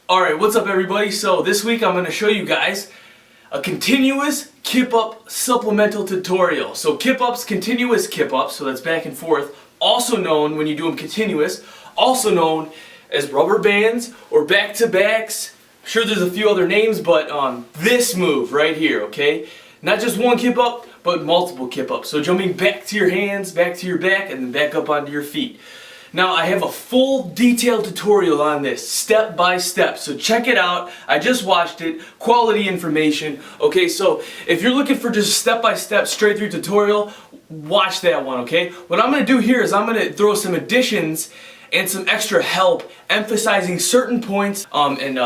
Alright, what's up everybody? So this week I'm going to show you guys a continuous Kip-Up supplemental tutorial. So Kip-Ups, continuous Kip-Ups, so that's back and forth, also known when you do them continuous, also known as rubber bands or back-to-backs. I'm sure there's a few other names, but this move right here, okay? Not just one Kip-Up, but multiple Kip-Ups. So jumping back to your hands, back to your back, and then back up onto your feet. Now I have a full detailed tutorial on this, step by step, so check it out. I just watched it, quality information. Okay, so if you're looking for just step by step, straight through tutorial, watch that one, okay? What I'm going to do here is I'm going to throw some additions and some extra help, emphasizing certain points and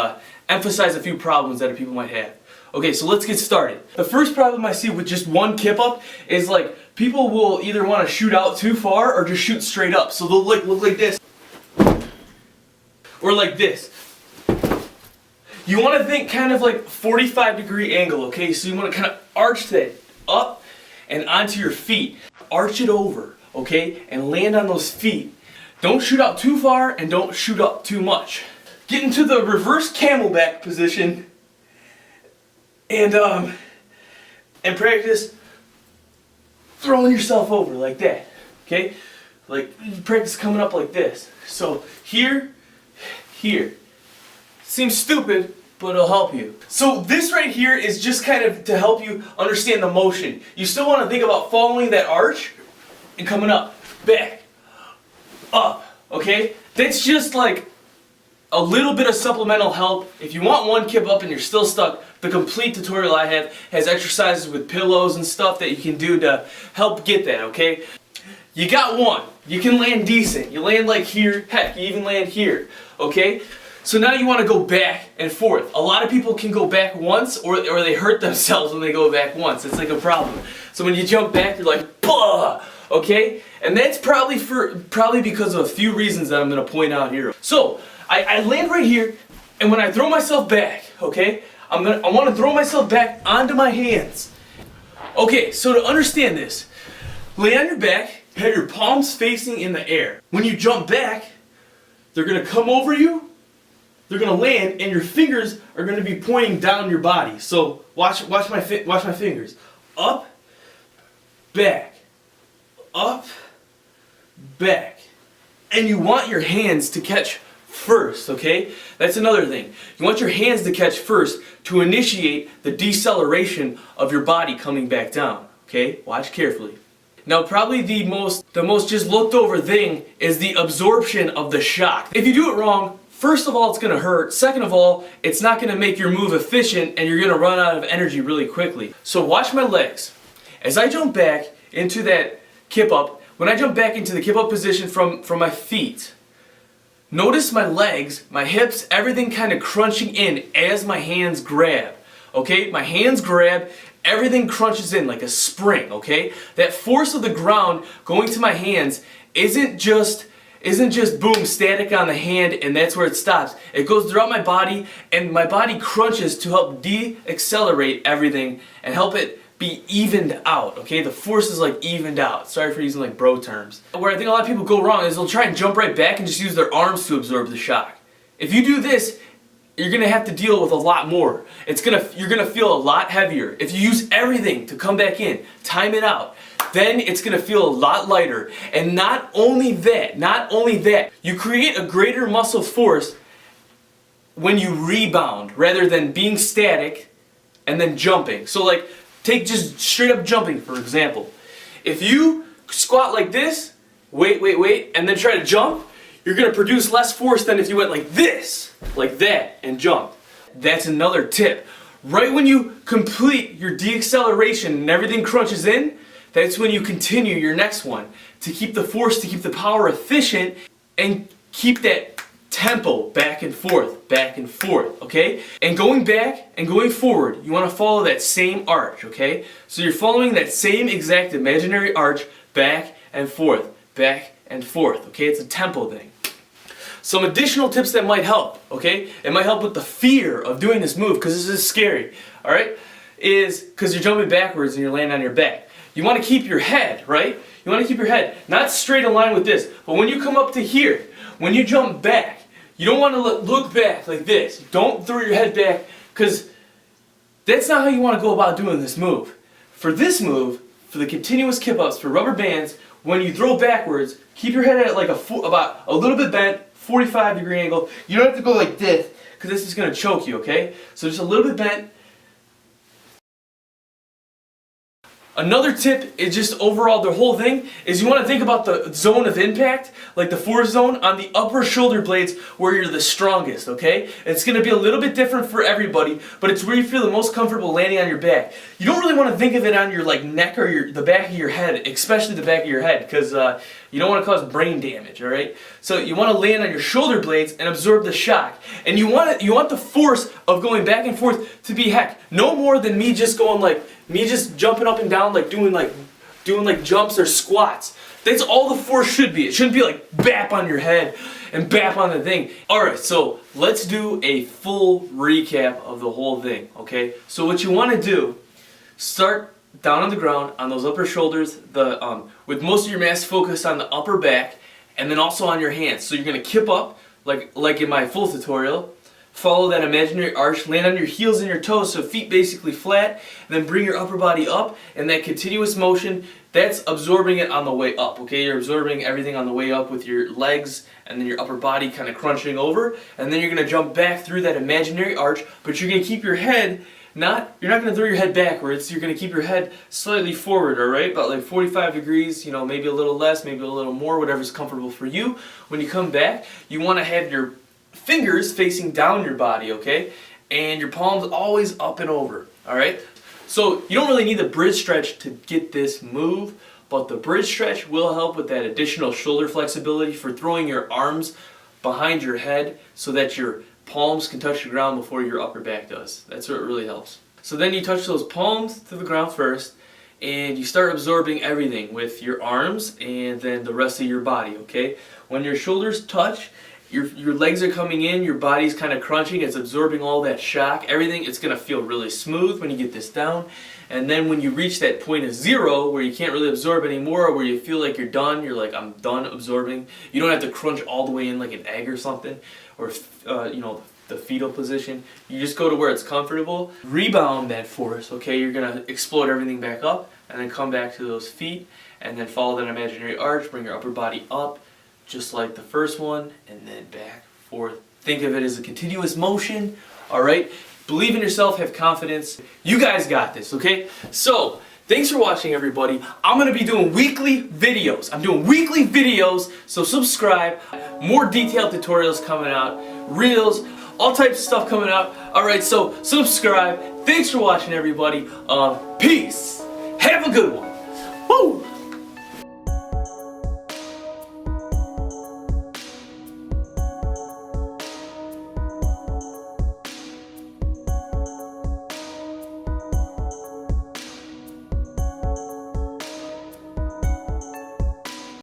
emphasize a few problems that people might have. Okay, so let's get started. The first problem I see with just one Kip-Up is like people will either want to shoot out too far or just shoot straight up. So they'll look like this or like this. You want to think kind of like 45-degree angle, okay? So you want to kind of arch that up and onto your feet. Arch it over, okay? And land on those feet. Don't shoot out too far and don't shoot up too much. Get into the reverse camelback position. And practice throwing yourself over like that, okay? Like, practice coming up like this. So, here. Seems stupid, but it'll help you. So this right here is just kind of to help you understand the motion. You still want to think about following that arch and coming up, back, up, okay? That's just like a little bit of supplemental help. If you want one Kip-Up and you're still stuck, the complete tutorial I have has exercises with pillows and stuff that you can do to help get that, okay? You got one. You can land decent. You land like here. Heck, you even land here, okay? So now you want to go back and forth. A lot of people can go back once or they hurt themselves when they go back once. It's like a problem. So when you jump back, you're like, bah! Okay? And that's probably because of a few reasons that I'm going to point out here. So, I land right here, and when I throw myself back, okay, I want to throw myself back onto my hands. Okay, so to understand this, lay on your back, have your palms facing in the air. When you jump back, they're going to come over you, they're going to land, and your fingers are going to be pointing down your body. So watch my fingers. Up, back, up, back. And you want your hands to catch first, okay? That's another thing. You want your hands to catch first to initiate the deceleration of your body coming back down, okay? Watch carefully. Now probably the most just looked over thing is the absorption of the shock. If you do it wrong, first of all it's going to hurt, second of all it's not going to make your move efficient and you're going to run out of energy really quickly. So watch my legs. As I jump back into that Kip-Up, when I jump back into the Kip-Up position from my feet, notice my legs, my hips, everything kind of crunching in as my hands grab. Okay? My hands grab, everything crunches in like a spring, okay? That force of the ground going to my hands isn't just boom, static on the hand and that's where it stops. It goes throughout my body and my body crunches to help de-accelerate everything and help it be evened out, okay? The force is like evened out. Sorry for using like bro terms. Where I think a lot of people go wrong is they'll try and jump right back and just use their arms to absorb the shock. If you do this, you're gonna have to deal with a lot more. You're gonna feel a lot heavier. If you use everything to come back in, time it out, then it's gonna feel a lot lighter. And not only that, you create a greater muscle force when you rebound rather than being static and then jumping. So like, take just straight up jumping, for example. If you squat like this, wait, and then try to jump, you're going to produce less force than if you went like this, like that, and jumped. That's another tip. Right when you complete your deceleration and everything crunches in, that's when you continue your next one. To keep the force, to keep the power efficient, and keep that tempo back and forth, okay? And going back and going forward, you want to follow that same arch, okay? So you're following that same exact imaginary arch back and forth, okay? It's a tempo thing. Some additional tips that might help, okay? It might help with the fear of doing this move because this is scary, all right? Is because you're jumping backwards and you're laying on your back. You want to keep your head, right? You want to keep your head not straight in line with this, but when you come up to here, when you jump back, You don't want to look back like this. Don't throw your head back, because that's not how you want to go about doing this move. For this move, for the continuous kip-ups, for rubber bands, when you throw backwards, keep your head at like about a little bit bent, 45-degree angle. You don't have to go like this, because this is going to choke you, okay? So just a little bit bent. Another tip is just overall the whole thing is you want to think about the zone of impact, like the force zone on the upper shoulder blades where you're the strongest, okay? It's going to be a little bit different for everybody, but it's where you feel the most comfortable landing on your back. You don't really want to think of it on your like neck or the back of your head, especially the back of your head, because you don't want to cause brain damage, all right? So you want to land on your shoulder blades and absorb the shock. And you want the force of going back and forth to be heck, no more than me just going like me just jumping up and down like doing like jumps or squats. That's all the force should be. It shouldn't be like bap on your head and bap on the thing. Alright, so let's do a full recap of the whole thing, okay? So what you want to do, start down on the ground on those upper shoulders, with most of your mass focused on the upper back, and then also on your hands. So you're going to kip up, like in my full tutorial. Follow that imaginary arch, land on your heels and your toes, so feet basically flat, and then bring your upper body up, and that continuous motion, that's absorbing it on the way up, okay? You're absorbing everything on the way up with your legs, and then your upper body kind of crunching over, and then you're going to jump back through that imaginary arch, but you're going to keep your head, you're not going to throw your head backwards, you're going to keep your head slightly forward, alright? About like 45 degrees, you know, maybe a little less, maybe a little more, whatever's comfortable for you. When you come back, you want to have your fingers facing down your body, okay? And your palms always up and over, alright? So you don't really need the bridge stretch to get this move, but the bridge stretch will help with that additional shoulder flexibility for throwing your arms behind your head so that your palms can touch the ground before your upper back does. That's where it really helps. So then you touch those palms to the ground first, and you start absorbing everything with your arms and then the rest of your body, okay? When your shoulders touch, your legs are coming in, your body's kind of crunching, it's absorbing all that shock, everything. It's going to feel really smooth when you get this down. And then when you reach that point of zero where you can't really absorb anymore, or where you feel like you're done, you're like, I'm done absorbing. You don't have to crunch all the way in like an egg or something, or you know, the fetal position. You just go to where it's comfortable, rebound that force, okay? You're going to explode everything back up, and then come back to those feet, and then follow that imaginary arch, bring your upper body up, just like the first one, and then back, forth. Think of it as a continuous motion, alright? Believe in yourself, have confidence. You guys got this, okay? So, thanks for watching, everybody. I'm going to be doing weekly videos. I'm doing weekly videos, so subscribe. More detailed tutorials coming out, reels, all types of stuff coming out. Alright, so subscribe. Thanks for watching, everybody. Peace. Have a good one. Woo!